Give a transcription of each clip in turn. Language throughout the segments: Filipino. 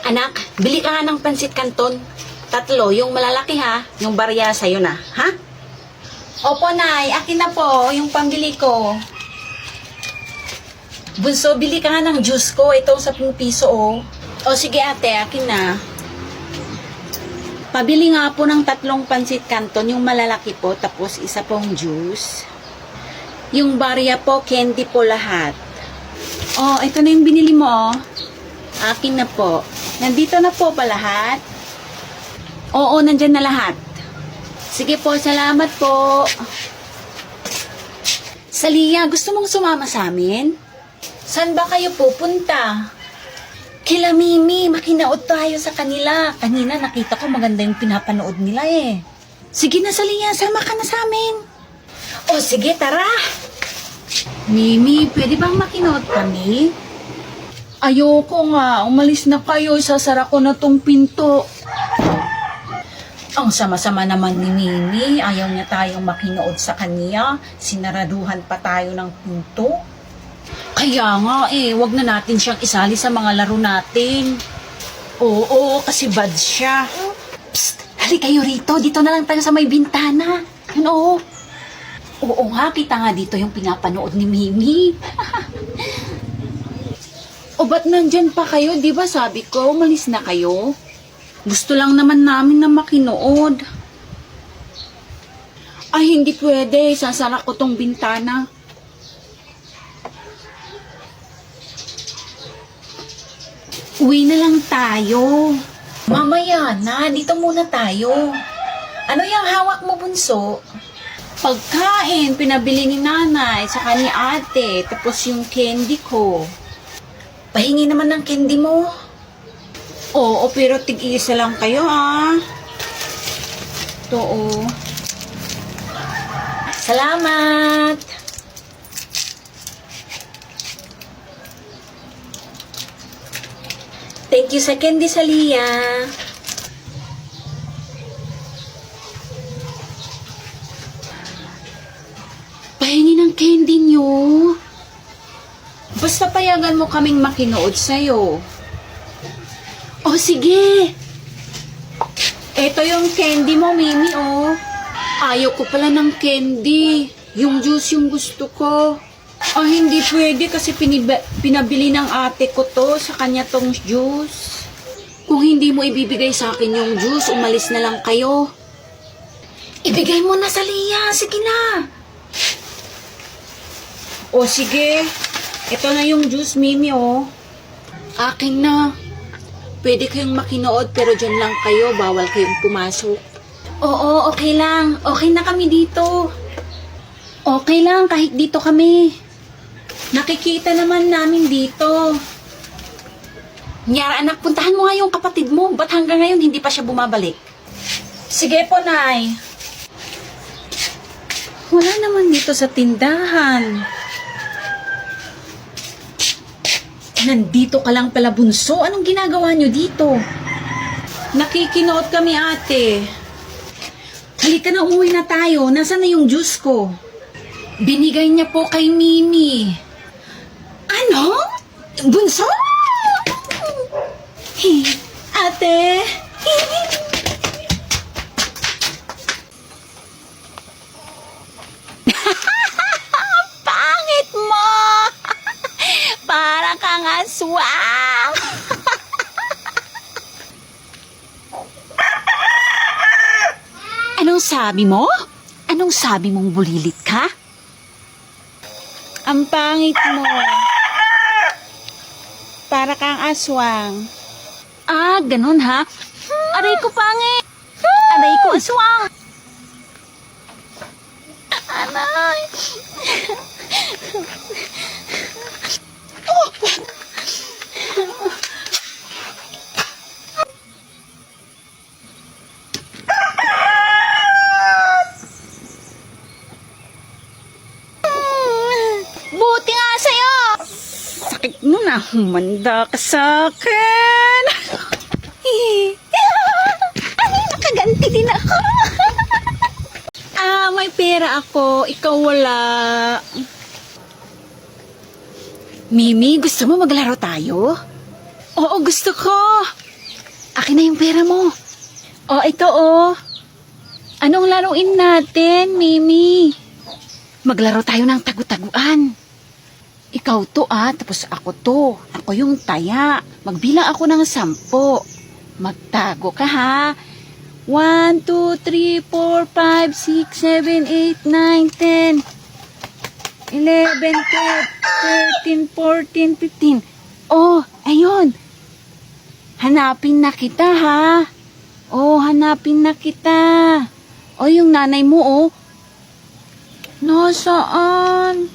Anak, bili ka nga ng pansit canton. 3, yung malalaki ha. Yung barya sa'yo na, ha? Opo, Nay. Akin na po, yung pambili ko. Bunso, bili ka nga ng juice ko. Itong 10 piso, oh. O, sige ate, akin na. Pabili nga po ng 3 pansit canton, yung malalaki po, tapos isa pong juice. Yung barya po, candy po lahat. Oh, ito na yung binili mo, oh. Akin na po. Nandito na po ba lahat? Oo, nandyan na lahat. Sige po, salamat po. Salia, gusto mong sumama sa amin? Saan ba kayo pupunta? Kila Mimi, makinaod tayo sa kanila. Kanina nakita ko maganda yung pinapanood nila eh. Sige na, Salia, sama ka na sa amin. O sige, tara. Mimi, pwede bang makinood kami? Ayoko nga, umalis na kayo, isasara ko na tong pinto. Ang sama-sama naman ni Mimi, ayaw niya tayong makinood sa kanya, sinaraduhan pa tayo ng pinto. Kaya nga wag na natin siyang isali sa mga laro natin. Oo, kasi bad siya. Psst, halika kayo rito, dito na lang tayo sa may bintana. Yun oo. Oo nga, kita nga dito yung pinapanood ni Mimi. O ba't nandyan pa kayo? Di ba sabi ko, umalis na kayo? Gusto lang naman namin na makinood. Ay, hindi pwede. Sasara ko tong bintana. Uwi na lang tayo. Mamaya na, dito muna tayo. Ano yung hawak mo, bunso? Pagkain, pinabili ni nanay, saka ni ate, tapos yung candy ko. Pahingi naman ng candy mo. Oo, pero tig-isa lang kayo ah. Ito oh. Salamat. Thank you sa candy, Salia. Pahingi ng candy nyo. Basta payagan mo kaming makinood sa'yo. Oh, sige. Ito yung candy mo, Mimi, oh. Ayaw ko pala ng candy. Yung juice yung gusto ko. Oh, hindi pwede kasi pinabili ng ate ko to. Sa kanya tong juice. Kung hindi mo ibibigay sa akin yung juice, umalis na lang kayo. Ibigay mo na sa Lia. Sige na. Oh, sige. Ito na yung juice, Mimi, oh. Akin na. Pwede kayong makinood pero dyan lang kayo. Bawal kayong pumasok. Oo, okay lang. Okay na kami dito. Okay lang, kahit dito kami. Nakikita naman namin dito. Nyara, anak, puntahan mo nga yung kapatid mo. Ba't hanggang ngayon hindi pa siya bumabalik? Sige po, Nay. Wala naman dito sa tindahan. Nandito ka lang pala, bunso. Anong ginagawa nyo dito? Nakikinood kami, ate. Halika na, umuwi na tayo. Nasaan na yung juice ko? Binigay niya po kay Mimi. Ano? Bunso? Ate? Pangit mo! Para kang aswang! Anong sabi mo? Anong sabi mong bulilit ka? Ang pangit mo. Para kang aswang. Ah, ganun ha? Aray ko pangit. Aray ko aswang. Anay. Buti nga sa'yo. Sakit mo na. Humanda ka sa'kin. Ay, nakaganti din ako. May pera ako. Ikaw wala. Mimi, gusto mo maglaro tayo? Oo, gusto ko. Akin na yung pera mo. Oh, ito oh. Anong laruin natin, Mimi? Maglaro tayo ng tagu-taguan. Ikaw to tapos ako to. Ako yung taya. Magbilang ako ng 10. Magtago ka ha. 1, 2, 3, 4, 5, 6, 7, 8, 9, 10, 11, 12, 13, 14, 15. Oh, ayun. Hanapin na kita ha. Oh, hanapin na kita. Oh, yung nanay mo oh. Nasaan?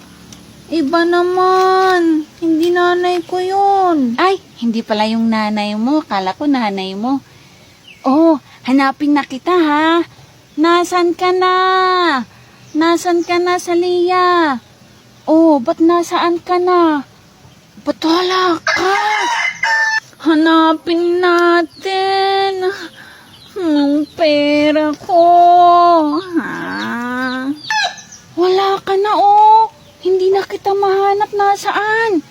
Iba naman. Hindi nanay ko yun. Ay, hindi pala yung nanay mo. Kala ko nanay mo. Oh, hanapin na kita ha. Nasaan ka na? Nasaan ka na, Salia? Oh, ba't nasaan ka na? Ba't wala ka? Hanapin natin. Yung pera ko. Ha? Wala ka na oh. Hindi na kita mahanap. Nasaan?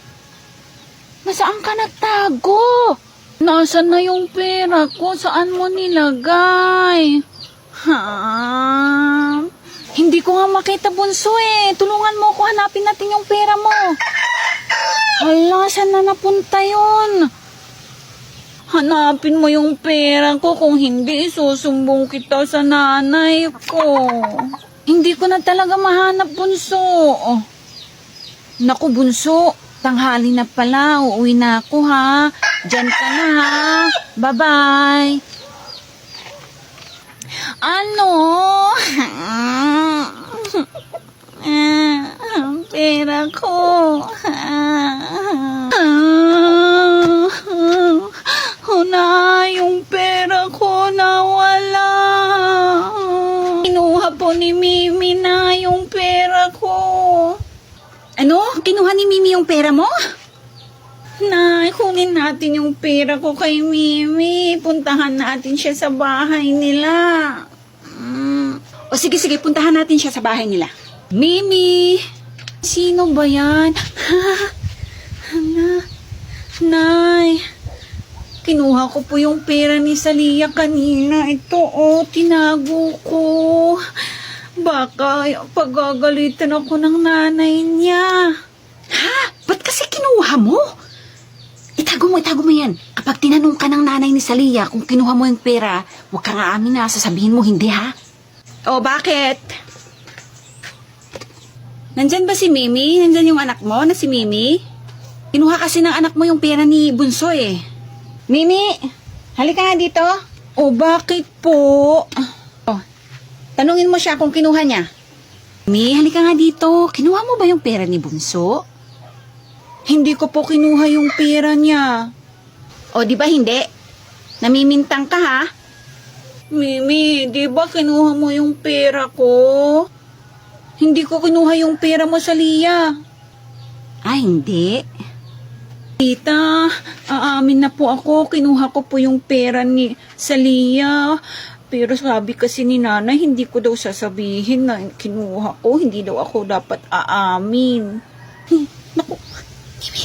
Nasaan ka nagtago? Nasaan na yung pera ko? Saan mo nilagay? Ha? Hindi ko nga makita, bunso eh. Tulungan mo ko, hanapin natin yung pera mo. Hala, saan na napunta yun? Hanapin mo yung pera ko. Kung hindi, isusumbong kita sa nanay ko. Hindi ko na talaga mahanap, bunso. Naku, bunso. Tanghali na pala. Uuwi na ako, ha? Diyan ka na, ha? Bye-bye. Ano? Ang pera ko. Una, yung pera ko nawala. Kinuha po ni Mimi na yung pera ko. Ano? Kinuha ni Mimi yung pera mo? Nay, kunin natin yung pera ko kay Mimi. Puntahan natin siya sa bahay nila. O sige, puntahan natin siya sa bahay nila. Mimi! Sino ba yan? Nay, kinuha ko po yung pera ni Salia kanina. Ito, tinago ko. Baka pagagalitan ako ng nanay niya. Ha? Ba't kasi kinuha mo? Itago mo yan. Kapag tinanong ka ng nanay ni Salia kung kinuha mo yung pera, huwag kang aamin na, sasabihin mo hindi ha. O bakit? Nandyan ba si Mimi? Nandyan yung anak mo na si Mimi? Kinuha kasi ng anak mo yung pera ni Bunso eh. Mimi, halika nga dito. O bakit po? Tanungin mo siya kung kinuha niya. Mimi, halika nga dito. Kinuha mo ba yung pera ni Bunso? Hindi ko po kinuha yung pera niya. O, di ba hindi? Namimintang ka, ha? Mimi, di ba kinuha mo yung pera ko? Hindi ko kinuha yung pera mo, Salia. Ay, hindi. Tita, aamin na po ako. Kinuha ko po yung pera ni Salia. Pero sabi kasi ni Nanay, hindi ko daw sasabihin na kinuha ko. Hindi daw ako dapat aamin. Naku, Mimi.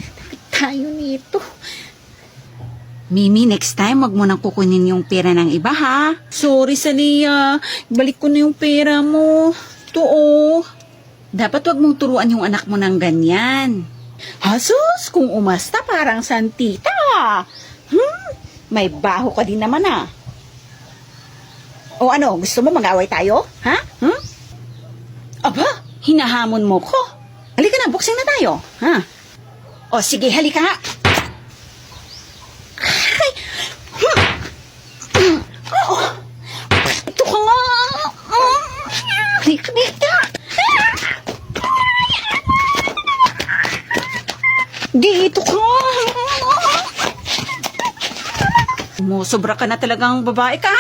Dapat tayo nito. Mimi, next time, wag mo nang kukunin yung pera ng iba, ha? Sorry, Salia. Balik ko na yung pera mo. Ito, Dapat wag mong turuan yung anak mo ng ganyan. Hasus, kung umasta parang santita. May baho ka din naman, ha? O ano, gusto mo mag-away tayo? Ha? Aba, hinahamon mo ko. Halika na, boxing na tayo. Ha? O sige, halika nga. Ito ka nga. Halika dito. Dito ka. Sobra ka na talagang babae ka.